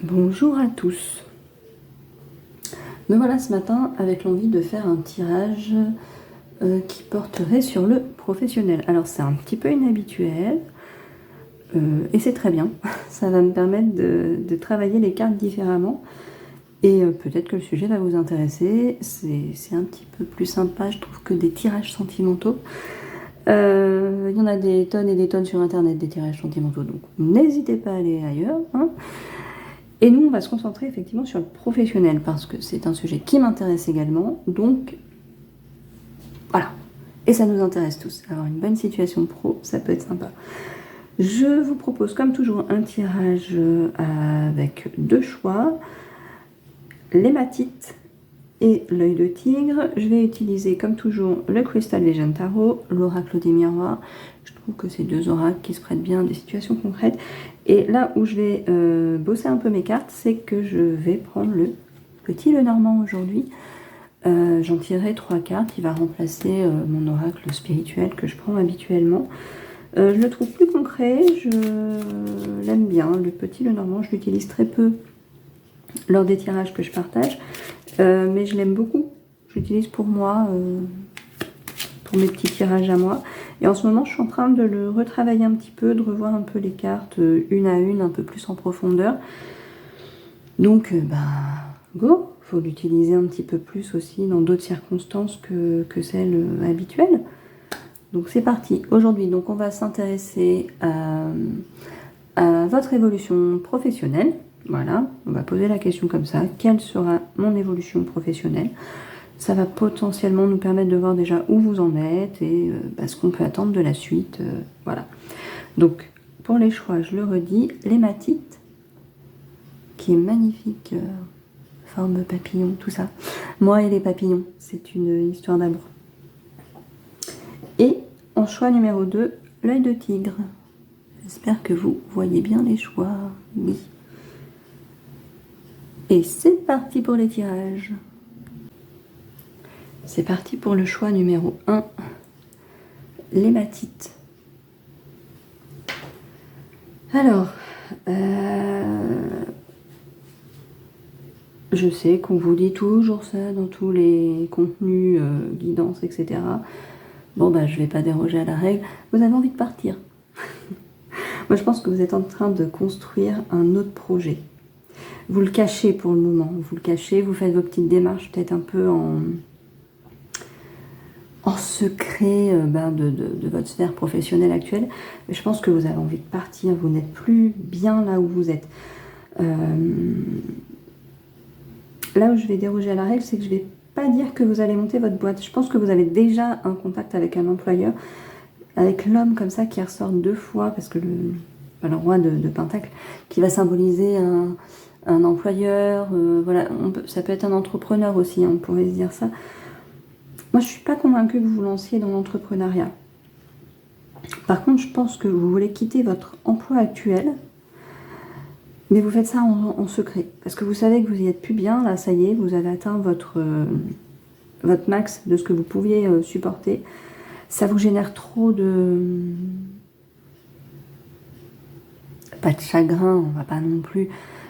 Bonjour à tous. Me voilà ce matin avec l'envie de faire un tirage qui porterait sur le professionnel. Alors c'est un petit peu inhabituel et c'est très bien. Ça va me permettre de travailler les cartes différemment et peut-être que le sujet va vous intéresser. C'est un petit peu plus sympa, je trouve, que des tirages sentimentaux. Il y en a des tonnes et des tonnes sur internet des tirages sentimentaux, donc n'hésitez pas à aller ailleurs, hein. Et nous, on va se concentrer effectivement sur le professionnel parce que c'est un sujet qui m'intéresse également. Donc, voilà. Et ça nous intéresse tous. Avoir une bonne situation pro, ça peut être sympa. Je vous propose comme toujours un tirage avec deux choix. L'hématite et l'œil de tigre. Je vais utiliser comme toujours le Crystal Vision Tarot, l'oracle des miroirs. Je trouve que c'est deux oracles qui se prêtent bien à des situations concrètes. Et là où je vais bosser un peu mes cartes, c'est que je vais prendre le petit Lenormand aujourd'hui. J'en tirerai 3 cartes, il va remplacer mon oracle spirituel que je prends habituellement. Je le trouve plus concret, je l'aime bien, le petit Lenormand, je l'utilise très peu lors des tirages que je partage, mais je l'aime beaucoup. Je l'utilise pour moi, pour mes petits tirages à moi. Et en ce moment, je suis en train de le retravailler un petit peu, de revoir un peu les cartes une à une, un peu plus en profondeur. Donc, go, faut l'utiliser un petit peu plus aussi dans d'autres circonstances que celles habituelles. Donc c'est parti. Aujourd'hui, donc on va s'intéresser à votre évolution professionnelle. Voilà, on va poser la question comme ça. Quelle sera mon évolution professionnelle? Ça va potentiellement nous permettre de voir déjà où vous en êtes et ce qu'on peut attendre de la suite. Voilà. Donc, pour les choix, je le redis, l'hématite, qui est magnifique, forme papillon, tout ça. Moi et les papillons, c'est une histoire d'amour. Et en choix numéro 2, l'œil de tigre. J'espère que vous voyez bien les choix. Oui. Et c'est parti pour les tirages. C'est parti pour le choix numéro 1, l'hématite. Alors, je sais qu'on vous dit toujours ça dans tous les contenus, guidance, etc. Bon, je vais pas déroger à la règle. Vous avez envie de partir. Moi, je pense que vous êtes en train de construire un autre projet. Vous le cachez pour le moment. Vous le cachez, vous faites vos petites démarches peut-être un peu en secret de votre sphère professionnelle actuelle. Mais je pense que vous avez envie de partir. Vous n'êtes plus bien là où vous êtes. Là où je vais déroger à la règle, c'est que je ne vais pas dire que vous allez monter votre boîte. Je pense que vous avez déjà un contact avec un employeur, avec l'homme comme ça qui ressort 2 fois, parce que le roi de Pentacle, qui va symboliser un employeur, voilà, ça peut être un entrepreneur aussi, on pourrait se dire ça. Moi, je ne suis pas convaincue que vous vous lanciez dans l'entrepreneuriat. Par contre, je pense que vous voulez quitter votre emploi actuel, mais vous faites ça en secret. Parce que vous savez que vous n'y êtes plus bien, là, ça y est, vous avez atteint votre max de ce que vous pouviez supporter. Ça vous génère trop de... pas de chagrin, on va pas non plus...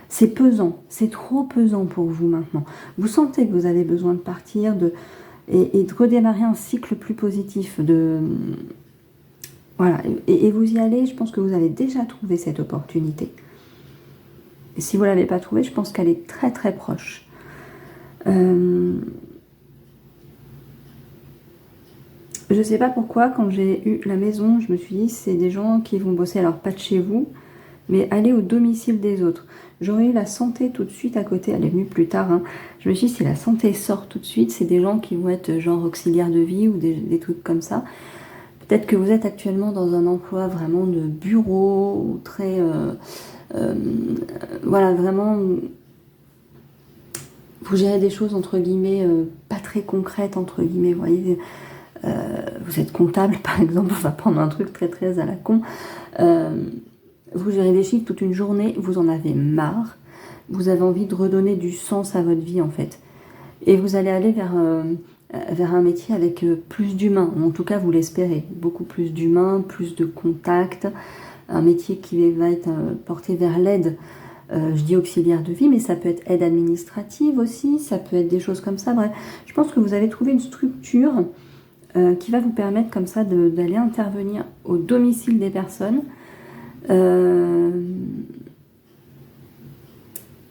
C'est pesant, c'est trop pesant pour vous maintenant. Vous sentez que vous avez besoin de partir, et de redémarrer un cycle plus positif. Voilà, et vous y allez, je pense que vous avez déjà trouvé cette opportunité. Et si vous ne l'avez pas trouvée, je pense qu'elle est très très proche. Je ne sais pas pourquoi, quand j'ai eu la maison, je me suis dit, c'est des gens qui vont bosser, alors pas de chez vous, mais aller au domicile des autres. J'aurais eu la santé tout de suite à côté, elle est venue plus tard, hein. Je me suis dit, si la santé sort tout de suite, c'est des gens qui vont être genre auxiliaires de vie ou des trucs comme ça. Peut-être que vous êtes actuellement dans un emploi vraiment de bureau, très... voilà, vraiment... Vous gérez des choses, entre guillemets, pas très concrètes, entre guillemets, vous voyez. Vous êtes comptable, par exemple, on va prendre un truc très très à la con. Vous gérez des chiffres toute une journée, vous en avez marre, vous avez envie de redonner du sens à votre vie en fait. Et vous allez aller vers un métier avec plus d'humain, en tout cas vous l'espérez, beaucoup plus d'humain, plus de contact, un métier qui va être porté vers l'aide Je dis auxiliaire de vie, mais ça peut être aide administrative aussi, ça peut être des choses comme ça. Bref, je pense que vous avez trouvé une structure qui va vous permettre comme ça d'aller intervenir au domicile des personnes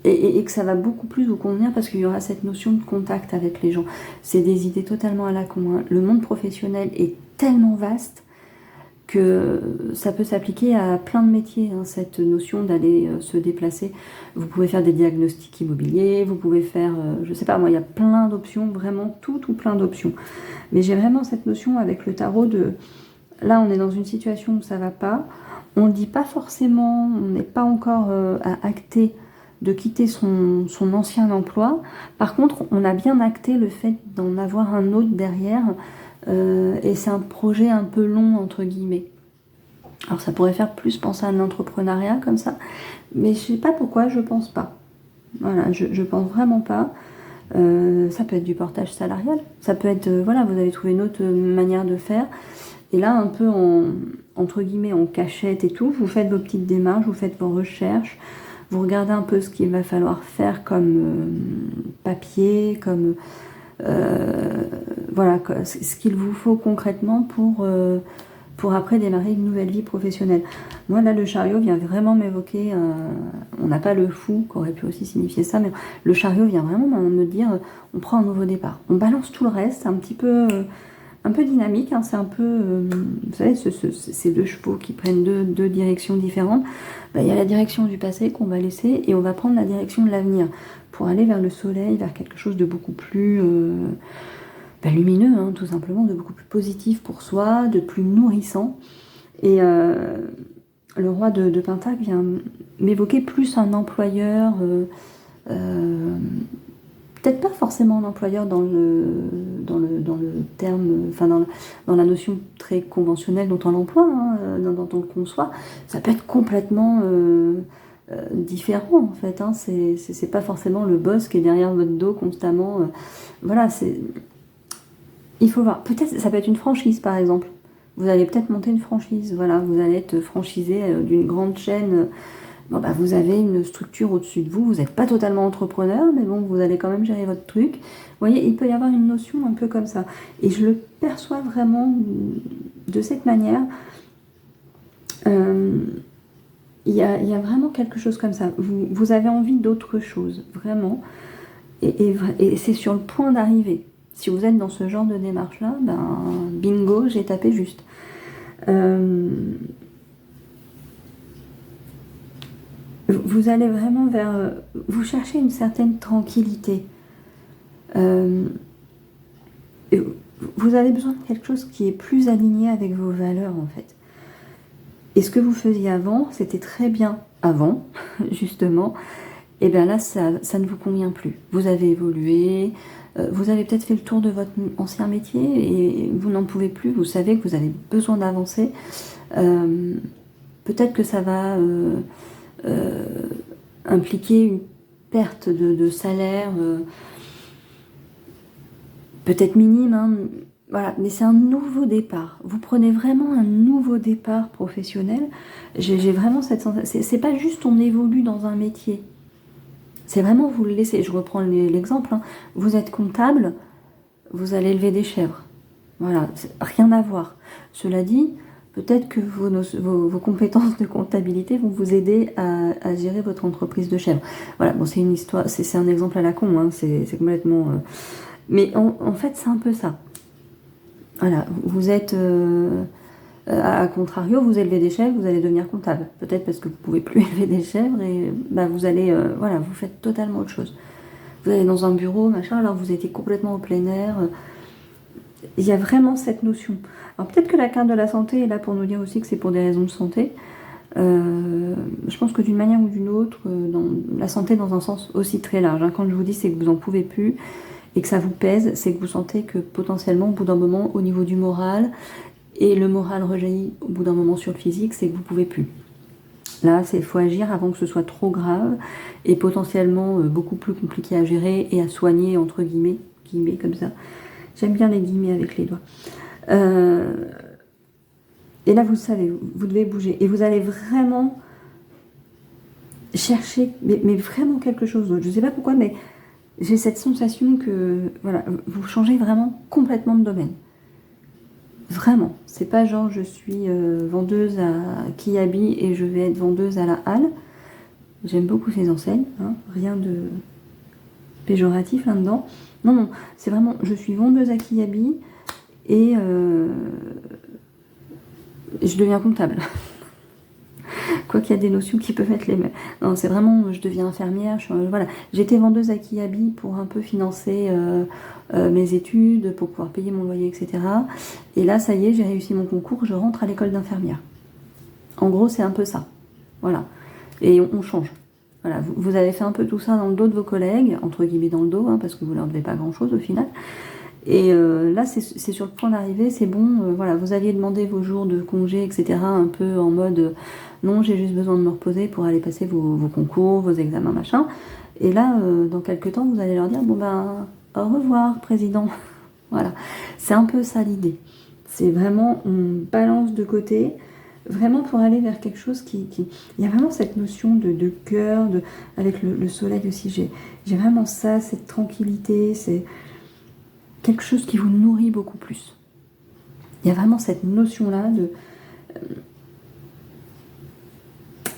et que ça va beaucoup plus vous convenir parce qu'il y aura cette notion de contact avec les gens. C'est des idées totalement à la con, hein. Le monde professionnel est tellement vaste que ça peut s'appliquer à plein de métiers, hein, cette notion d'aller se déplacer. Vous pouvez faire des diagnostics immobiliers, vous pouvez faire, je sais pas moi, il y a plein d'options, vraiment tout ou plein d'options. Mais j'ai vraiment cette notion avec le tarot de, là on est dans une situation où ça va pas, on ne dit pas forcément, on n'est pas encore à acter de quitter son ancien emploi. Par contre, on a bien acté le fait d'en avoir un autre derrière. Et c'est un projet un peu long, entre guillemets. Alors ça pourrait faire plus penser à l'entrepreneuriat comme ça, mais je sais pas pourquoi, je pense pas. Voilà, je pense vraiment pas. Ça peut être du portage salarial, ça peut être, voilà, vous avez trouvé une autre manière de faire, et là un peu entre guillemets en cachette et tout, vous faites vos petites démarches, vous faites vos recherches, vous regardez un peu ce qu'il va falloir faire comme papier, comme... voilà, ce qu'il vous faut concrètement pour après démarrer une nouvelle vie professionnelle. Moi là, le chariot vient vraiment m'évoquer, on n'a pas le fou, qui aurait pu aussi signifier ça, mais le chariot vient vraiment me dire, on prend un nouveau départ. On balance tout le reste, c'est un petit peu dynamique, hein, c'est un peu, vous savez, ces deux chevaux qui prennent deux directions différentes. Ben, il y a la direction du passé qu'on va laisser et on va prendre la direction de l'avenir pour aller vers le soleil, vers quelque chose de beaucoup plus lumineux, hein, tout simplement, de beaucoup plus positif pour soi, de plus nourrissant. Et le roi de Pentacle vient m'évoquer plus un employeur, peut-être pas forcément un employeur dans le terme, enfin dans la notion très conventionnelle dont on l'emploie, hein, dont on le conçoit. Ça peut être complètement différent en fait, hein. C'est pas forcément le boss qui est derrière votre dos constamment. Voilà, il faut voir. Peut-être ça peut être une franchise par exemple. Vous allez peut-être monter une franchise. Voilà, vous allez être franchisé d'une grande chaîne. Bon, bah, vous avez une structure au-dessus de vous. Vous n'êtes pas totalement entrepreneur, mais bon, vous allez quand même gérer votre truc. Vous voyez, il peut y avoir une notion un peu comme ça. Et je le perçois vraiment de cette manière. Il y a vraiment quelque chose comme ça. Vous avez envie d'autre chose, vraiment. Et c'est sur le point d'arriver. Si vous êtes dans ce genre de démarche-là, ben, bingo, j'ai tapé juste. Vous allez vraiment vers... vous cherchez une certaine tranquillité. Vous avez besoin de quelque chose qui est plus aligné avec vos valeurs, en fait. Et ce que vous faisiez avant, c'était très bien avant, justement. Et bien là, ça ne vous convient plus. Vous avez évolué, vous avez peut-être fait le tour de votre ancien métier et vous n'en pouvez plus. Vous savez que vous avez besoin d'avancer. Peut-être que ça va impliquer une perte de salaire, peut-être minime, hein. Voilà, mais c'est un nouveau départ. Vous prenez vraiment un nouveau départ professionnel. J'ai vraiment cette sensation. C'est pas juste on évolue dans un métier. C'est vraiment vous le laissez. Je reprends l'exemple, hein. Vous êtes comptable, vous allez élever des chèvres. Voilà, rien à voir. Cela dit, peut-être que vos compétences de comptabilité vont vous aider à gérer votre entreprise de chèvres. Voilà, bon, c'est une histoire, c'est un exemple à la con, hein. C'est complètement... Mais en fait, c'est un peu ça. Voilà, vous êtes, à contrario, vous élevez des chèvres, vous allez devenir comptable. Peut-être parce que vous ne pouvez plus élever des chèvres et bah, vous allez, voilà, vous faites totalement autre chose. Vous allez dans un bureau, machin, alors vous étiez complètement au plein air. Il y a vraiment cette notion. Alors peut-être que la carte de la santé est là pour nous dire aussi que c'est pour des raisons de santé. Je pense que d'une manière ou d'une autre, dans la santé dans un sens aussi très large, hein. Quand je vous dis c'est que vous n'en pouvez plus, et que ça vous pèse, c'est que vous sentez que potentiellement, au bout d'un moment, au niveau du moral, et le moral rejaillit au bout d'un moment sur le physique, c'est que vous ne pouvez plus. Là, il faut agir avant que ce soit trop grave, et potentiellement beaucoup plus compliqué à gérer et à soigner, entre guillemets comme ça. J'aime bien les guillemets avec les doigts. Et là, vous le savez, vous devez bouger. Et vous allez vraiment cherchez, mais vraiment quelque chose d'autre. Je ne sais pas pourquoi, mais j'ai cette sensation que, voilà, vous changez vraiment complètement de domaine. Vraiment. C'est pas genre je suis vendeuse à Kiabi et je vais être vendeuse à la Halle. J'aime beaucoup ces enseignes, hein, rien de péjoratif là-dedans. Non, non, c'est vraiment, je suis vendeuse à Kiabi et je deviens comptable. Quoi qu'il y a des notions qui peuvent être les mêmes. Non, c'est vraiment, je deviens infirmière. Voilà. J'étais vendeuse à Kiabi pour un peu financer mes études, pour pouvoir payer mon loyer, etc. Et là, ça y est, j'ai réussi mon concours, je rentre à l'école d'infirmière. En gros, c'est un peu ça. Voilà. Et on change. Voilà. Vous avez fait un peu tout ça dans le dos de vos collègues, entre guillemets dans le dos, hein, parce que vous leur devez pas grand-chose au final. Et là, c'est sur le point d'arriver, c'est bon, voilà, vous aviez demandé vos jours de congé, etc., un peu en mode, non, j'ai juste besoin de me reposer pour aller passer vos concours, vos examens, machin. Et là, dans quelques temps, vous allez leur dire, bon ben, au revoir, président. Voilà, c'est un peu ça l'idée. C'est vraiment, on balance de côté, vraiment pour aller vers quelque chose qui... Il y a vraiment cette notion de cœur, avec le soleil aussi, j'ai vraiment ça, cette tranquillité, c'est... quelque chose qui vous nourrit beaucoup plus. Il y a vraiment cette notion-là de...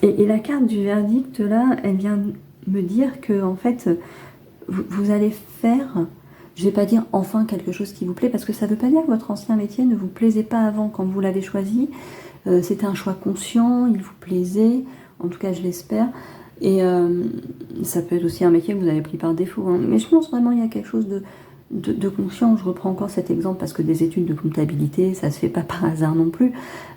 Et la carte du verdict, là, elle vient me dire que, en fait, vous allez faire, je vais pas dire enfin quelque chose qui vous plaît, parce que ça veut pas dire que votre ancien métier ne vous plaisait pas avant quand vous l'avez choisi. C'était un choix conscient, il vous plaisait, en tout cas je l'espère. Et ça peut être aussi un métier que vous avez pris par défaut, hein. Mais je pense vraiment qu'il y a quelque chose de conscient. Je reprends encore cet exemple parce que des études de comptabilité, ça se fait pas par hasard non plus.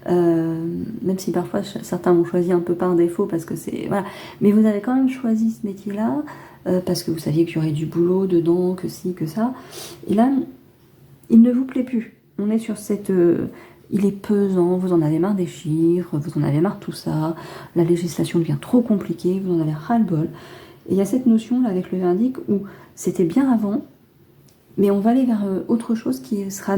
Même si parfois certains l'ont choisi un peu par défaut parce que c'est... Voilà. Mais vous avez quand même choisi ce métier-là parce que vous saviez qu'il y aurait du boulot dedans, que ci, que ça. Et là, il ne vous plaît plus. On est sur cette... il est pesant, vous en avez marre des chiffres, vous en avez marre de tout ça, la législation devient trop compliquée, vous en avez ras-le-bol. Et il y a cette notion là avec le verdict où c'était bien avant, mais on va aller vers autre chose qui sera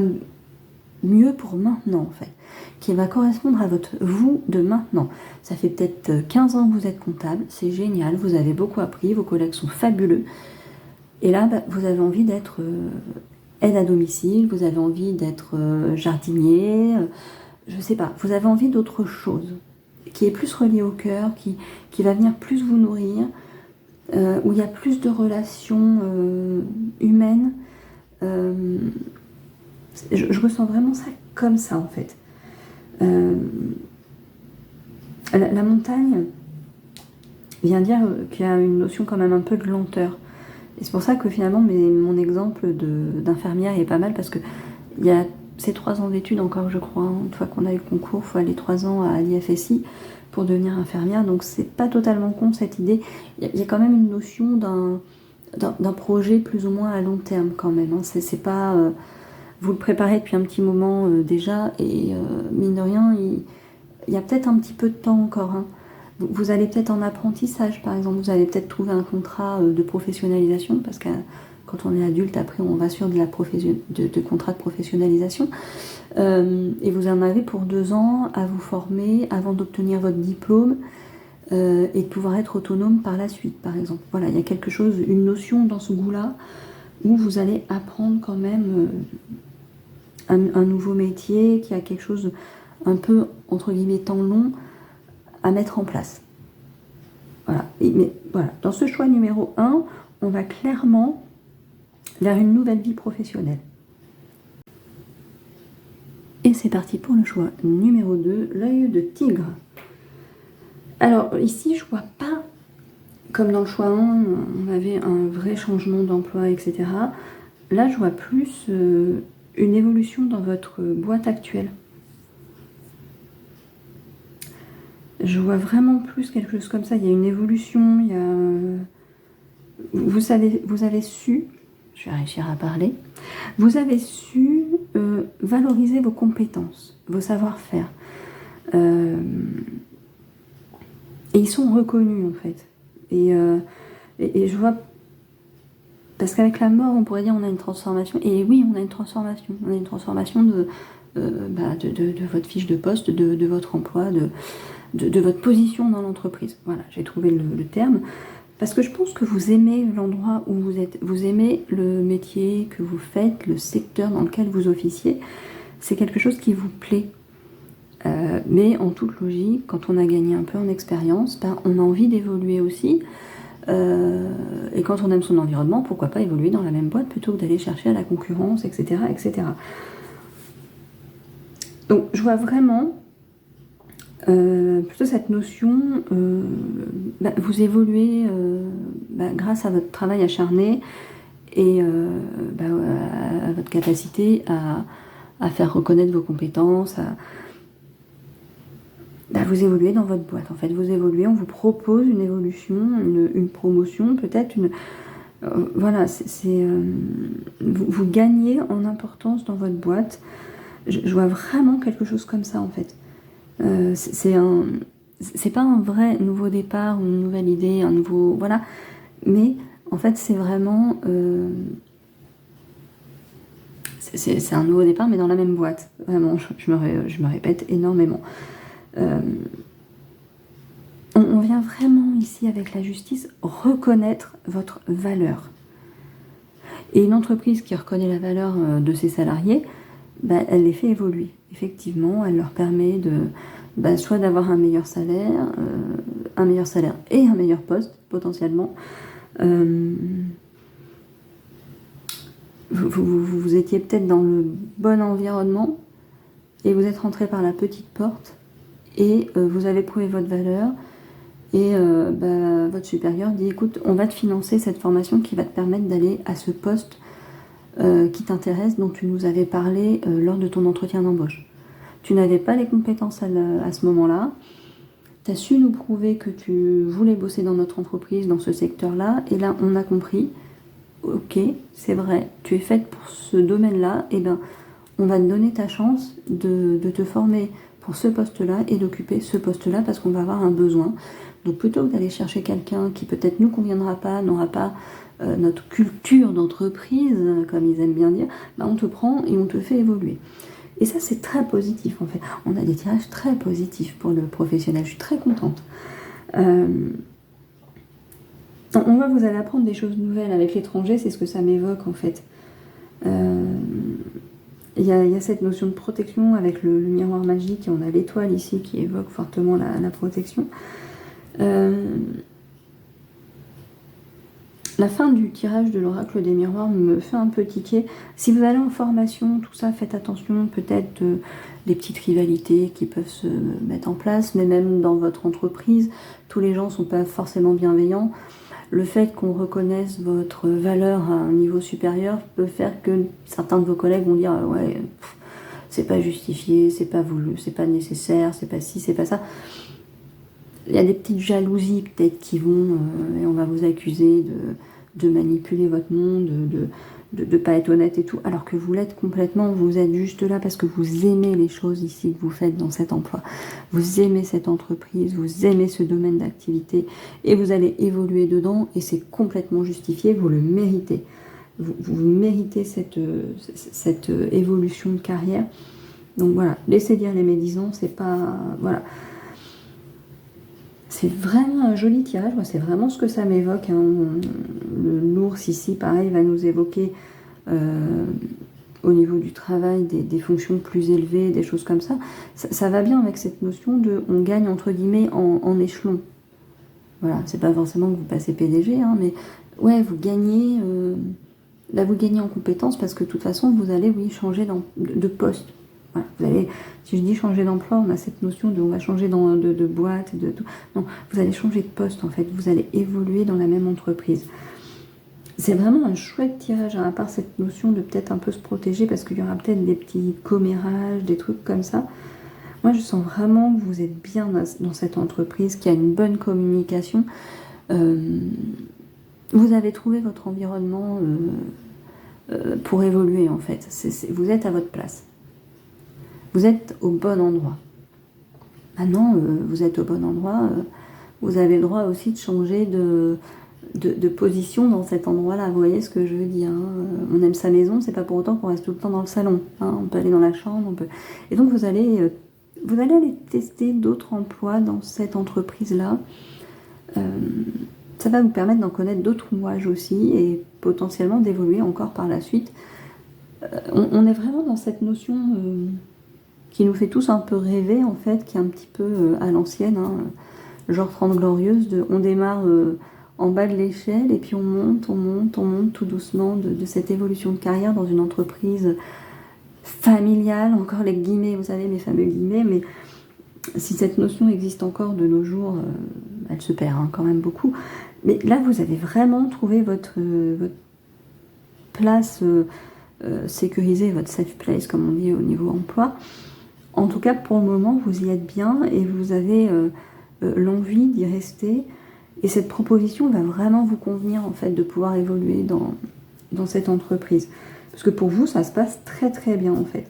mieux pour maintenant, en fait, qui va correspondre à votre vous de maintenant. Ça fait peut-être 15 ans que vous êtes comptable, c'est génial, vous avez beaucoup appris, vos collègues sont fabuleux. Et là, bah, vous avez envie d'être aide à domicile, vous avez envie d'être jardinier, je sais pas, vous avez envie d'autre chose, qui est plus relié au cœur, qui va venir plus vous nourrir, où il y a plus de relations humaines. Je ressens vraiment ça comme ça en fait. La montagne vient dire qu'il y a une notion quand même un peu de lenteur. Et c'est pour ça que finalement mon exemple d'infirmière est pas mal parce que il y a ces 3 ans d'études encore je crois, hein. Une fois qu'on a eu le concours, il faut aller 3 ans à l'IFSI pour devenir infirmière, donc c'est pas totalement con cette idée. Il y a quand même une notion d'un projet plus ou moins à long terme quand même, hein. C'est pas... vous le préparez depuis un petit moment déjà et mine de rien, il y a peut-être un petit peu de temps encore, hein. Vous allez peut-être en apprentissage par exemple, vous allez peut-être trouver un contrat de professionnalisation parce que quand on est adulte après on va sur de contrat de professionnalisation et vous en avez pour 2 ans à vous former avant d'obtenir votre diplôme et de pouvoir être autonome par la suite par exemple. Voilà, il y a quelque chose, une notion dans ce goût-là où vous allez apprendre quand même un nouveau métier, qui a quelque chose un peu, entre guillemets, temps long à mettre en place. Voilà. Mais voilà, dans ce choix numéro 1, on va clairement vers une nouvelle vie professionnelle. Et c'est parti pour le choix numéro 2, l'œil de tigre. Alors ici, je vois pas, comme dans le choix 1, on avait un vrai changement d'emploi, etc. Là, je vois plus une évolution dans votre boîte actuelle. Je vois vraiment plus quelque chose comme ça. Il y a une évolution, il y a... vous avez su, je vais réussir à parler, vous avez su valoriser vos compétences, vos savoir-faire. Et ils sont reconnus en fait. Et je vois... Parce qu'avec la mort, on pourrait dire on a une transformation. Et oui, on a une transformation. On a une transformation de votre fiche de poste, de votre emploi. de votre position dans l'entreprise. Voilà, j'ai trouvé le terme. Parce que je pense que vous aimez l'endroit où vous êtes, vous aimez le métier que vous faites, le secteur dans lequel vous officiez. C'est quelque chose qui vous plaît. Mais en toute logique, quand on a gagné un peu en expérience, ben, on a envie d'évoluer aussi. Et quand on aime son environnement, pourquoi pas évoluer dans la même boîte plutôt que d'aller chercher à la concurrence, etc., etc. Donc je vois vraiment plutôt cette notion, vous évoluez grâce à votre travail acharné et à votre capacité à faire reconnaître vos compétences, vous évoluez dans votre boîte. En fait, vous évoluez, on vous propose une évolution, une promotion, peut-être voilà, vous gagnez en importance dans votre boîte. Je vois vraiment quelque chose comme ça, en fait. C'est pas un vrai nouveau départ ou une nouvelle idée, un nouveau... Voilà. Mais, en fait, c'est vraiment... c'est un nouveau départ, mais dans la même boîte. Vraiment, je me répète énormément. On vient vraiment ici avec la justice reconnaître votre valeur. Et une entreprise qui reconnaît la valeur de ses salariés, elle les fait évoluer. Effectivement, elle leur permet soit d'avoir un meilleur salaire et un meilleur poste potentiellement. Vous étiez peut-être dans le bon environnement et vous êtes rentré par la petite porte et vous avez prouvé votre valeur. Et votre supérieur dit, écoute, on va te financer cette formation qui va te permettre d'aller à ce poste qui t'intéresse, dont tu nous avais parlé lors de ton entretien d'embauche. Tu n'avais pas les compétences à ce moment-là. Tu as su nous prouver que tu voulais bosser dans notre entreprise, dans ce secteur-là. Et là, on a compris, ok, c'est vrai, tu es faite pour ce domaine-là. Et on va te donner ta chance de te former pour ce poste-là et d'occuper ce poste-là parce qu'on va avoir un besoin. Donc plutôt que d'aller chercher quelqu'un qui peut-être nous conviendra pas, n'aura pas notre culture d'entreprise, comme ils aiment bien dire, on te prend et on te fait évoluer. Et ça, c'est très positif en fait. On a des tirages très positifs pour le professionnel. Je suis très contente. On voit que vous allez apprendre des choses nouvelles avec l'étranger, c'est ce que ça m'évoque en fait. Il y a cette notion de protection avec le miroir magique et on a l'étoile ici qui évoque fortement la protection. La fin du tirage de l'oracle des miroirs me fait un peu tiquer. Si vous allez en formation, tout ça, faites attention, peut-être des petites rivalités qui peuvent se mettre en place, mais même dans votre entreprise, tous les gens ne sont pas forcément bienveillants. Le fait qu'on reconnaisse votre valeur à un niveau supérieur peut faire que certains de vos collègues vont dire ouais, c'est pas justifié, c'est pas voulu, c'est pas nécessaire, c'est pas ci, c'est pas ça. Il y a des petites jalousies peut-être qui vont et on va vous accuser de manipuler votre monde, de pas être honnête et tout, alors que vous l'êtes complètement, vous êtes juste là parce que vous aimez les choses ici que vous faites dans cet emploi. Vous aimez cette entreprise, vous aimez ce domaine d'activité et vous allez évoluer dedans et c'est complètement justifié, vous le méritez. Vous méritez cette évolution de carrière. Donc voilà, laissez dire les médisants, c'est pas... Voilà. C'est vraiment un joli tirage, moi c'est vraiment ce que ça m'évoque. Hein. L'ours ici, pareil, va nous évoquer au niveau du travail des fonctions plus élevées, des choses comme ça. Ça va bien avec cette notion de on gagne entre guillemets en échelon. Voilà, c'est pas forcément que vous passez PDG, hein, mais ouais, vous gagnez, vous gagnez en compétences parce que de toute façon vous allez changer de poste. Voilà, vous allez, si je dis changer d'emploi, on a cette notion de on va changer de boîte, de tout. Non, vous allez changer de poste en fait, vous allez évoluer dans la même entreprise. C'est vraiment un chouette tirage, à part cette notion de peut-être un peu se protéger parce qu'il y aura peut-être des petits commérages, des trucs comme ça. Moi, je sens vraiment que vous êtes bien dans cette entreprise, qu'il y a une bonne communication. Vous avez trouvé votre environnement pour évoluer en fait. Vous êtes à votre place. Vous êtes au bon endroit. Maintenant, vous êtes au bon endroit, vous avez le droit aussi de changer de position dans cet endroit-là. Vous voyez ce que je veux dire, hein. On aime sa maison, c'est pas pour autant qu'on reste tout le temps dans le salon. Hein. On peut aller dans la chambre, on peut... Et donc vous allez vous allez aller tester d'autres emplois dans cette entreprise-là. Ça va vous permettre d'en connaître d'autres rouages aussi et potentiellement d'évoluer encore par la suite. On est vraiment dans cette notion qui nous fait tous un peu rêver en fait, qui est un petit peu à l'ancienne, hein, genre 30 glorieuses, on démarre en bas de l'échelle et puis on monte tout doucement de cette évolution de carrière dans une entreprise familiale, encore les guillemets, vous savez, mes fameux guillemets, mais si cette notion existe encore de nos jours, elle se perd hein, quand même beaucoup. Mais là, vous avez vraiment trouvé votre place sécurisée, votre safe place, comme on dit au niveau emploi. En tout cas, pour le moment, vous y êtes bien et vous avez l'envie d'y rester. Et cette proposition va vraiment vous convenir, en fait, de pouvoir évoluer dans cette entreprise. Parce que pour vous, ça se passe très très bien, en fait.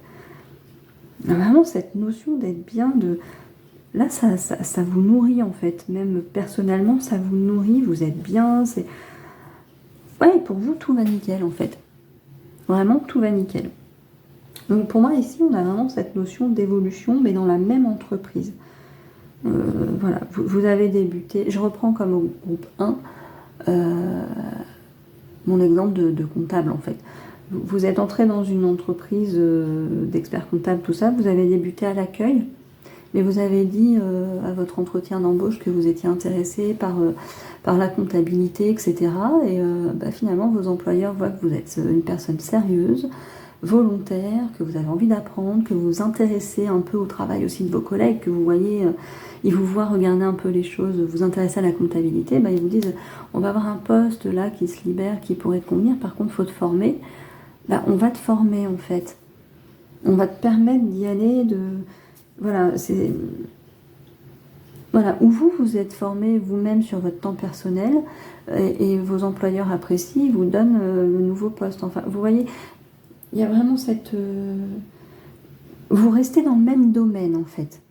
Vraiment, cette notion d'être bien, là, ça vous nourrit, en fait. Même personnellement, ça vous nourrit, vous êtes bien. Ouais, pour vous, tout va nickel, en fait. Vraiment, tout va nickel. Donc pour moi, ici, on a vraiment cette notion d'évolution, mais dans la même entreprise. Voilà, vous avez débuté, je reprends comme au groupe 1, mon exemple de comptable en fait. Vous êtes entré dans une entreprise d'expert comptable, tout ça, vous avez débuté à l'accueil, mais vous avez dit à votre entretien d'embauche que vous étiez intéressé par la comptabilité, etc. Et finalement, vos employeurs voient que vous êtes une personne sérieuse, volontaire, que vous avez envie d'apprendre, que vous vous intéressez un peu au travail aussi de vos collègues, que vous voyez, ils vous voient regarder un peu les choses, vous intéresser à la comptabilité, ils vous disent on va avoir un poste là qui se libère, qui pourrait te convenir, par contre il faut te former. On va te former en fait. On va te permettre d'y aller, voilà, voilà, où vous êtes formé vous-même sur votre temps personnel et vos employeurs apprécient, vous donnent le nouveau poste. Enfin, vous voyez, il y a vraiment cette... Vous restez dans le même domaine, en fait.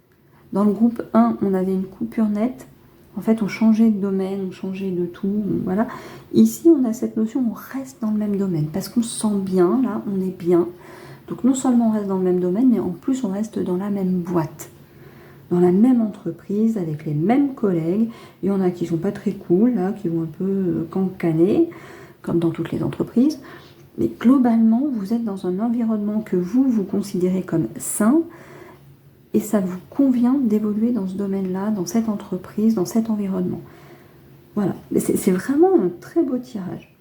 Dans le groupe 1, on avait une coupure nette. En fait, on changeait de domaine, on changeait de tout, voilà. Ici, on a cette notion, on reste dans le même domaine. Parce qu'on se sent bien, là, on est bien. Donc, non seulement on reste dans le même domaine, mais en plus, on reste dans la même boîte. Dans la même entreprise, avec les mêmes collègues. Il y en a qui sont pas très cool, là, qui vont un peu cancaner, comme dans toutes les entreprises. Mais globalement, vous êtes dans un environnement que vous considérez comme sain et ça vous convient d'évoluer dans ce domaine-là, dans cette entreprise, dans cet environnement. Voilà, c'est vraiment un très beau tirage.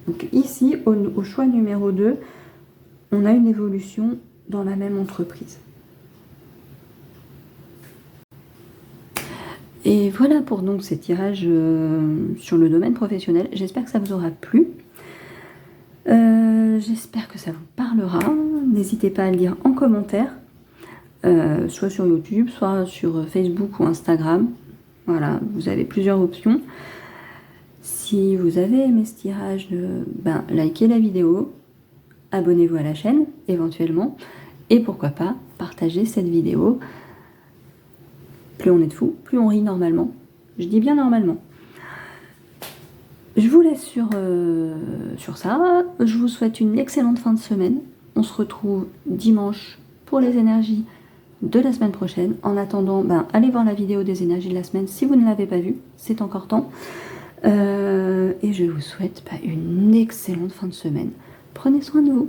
Donc ici, au choix numéro 2, on a une évolution dans la même entreprise. Et voilà pour donc ces tirages sur le domaine professionnel. J'espère que ça vous aura plu. J'espère que ça vous parlera. N'hésitez pas à le dire en commentaire, soit sur YouTube, soit sur Facebook ou Instagram. Voilà, vous avez plusieurs options. Si vous avez aimé ce tirage, likez la vidéo, abonnez-vous à la chaîne éventuellement, et pourquoi pas partagez cette vidéo. Plus on est de fous, plus on rit normalement. Je dis bien normalement. Je vous laisse sur ça. Je vous souhaite une excellente fin de semaine. On se retrouve dimanche pour les énergies de la semaine prochaine. En attendant, allez voir la vidéo des énergies de la semaine si vous ne l'avez pas vue. C'est encore temps. Et je vous souhaite une excellente fin de semaine. Prenez soin de vous.